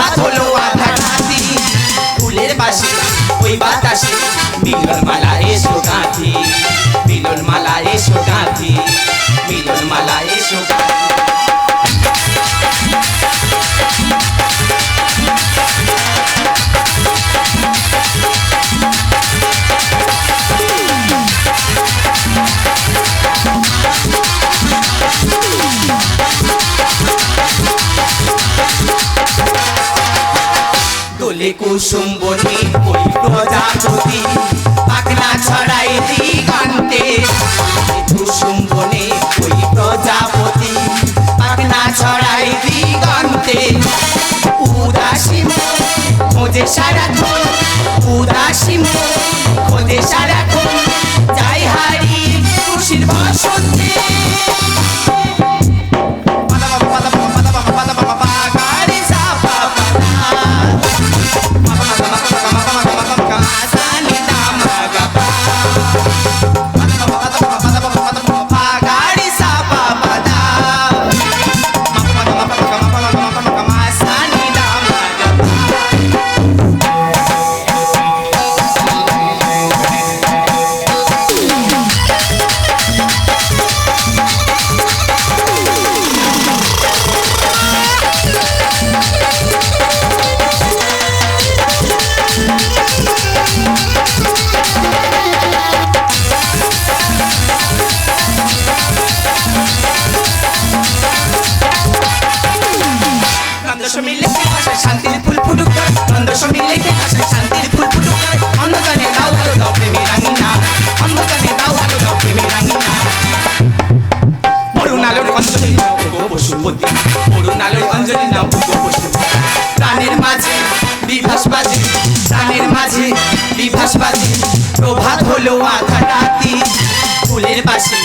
প্রভাত হলো আধা রাতি ফুলের বাসি ওই বাতাসে মিলন মালা এসো গাঁথি মিলন মালা এসো গাঁথি মিলন মালা এসো গাঁথি দোলে কুসুম বনে ওই প্রজাপতি পাখনা ছড়াই দিগন্তে কুসুম বনে ওই প্রজাপতি পাখনা ছড়াই দিগন্তে উদাসী খোঁজে সারাক্ষণ উদাসী খোঁজে সারাক্ষণ যাই হারি খুশির বসন্তে শান্তির ফুল ফুটুক নন্দ সমিলে শান্তির ফুল ফুটুক অন্ধকারে দাও আলো দাও প্রেমের রাঙিনা অন্ধকারে দাও আলো দাও প্রেমের রাঙিনা অরুণ আলোর অঞ্জলি নাও গো পশুপতি অরুণ আলোর অঞ্জলি নাও গো পশুপতি প্রাণের মাঝে বিভাস বাজে প্রাণের মাঝে বিভাস বাজে প্রভাত হলো আধা রাতি ফুলের বাসি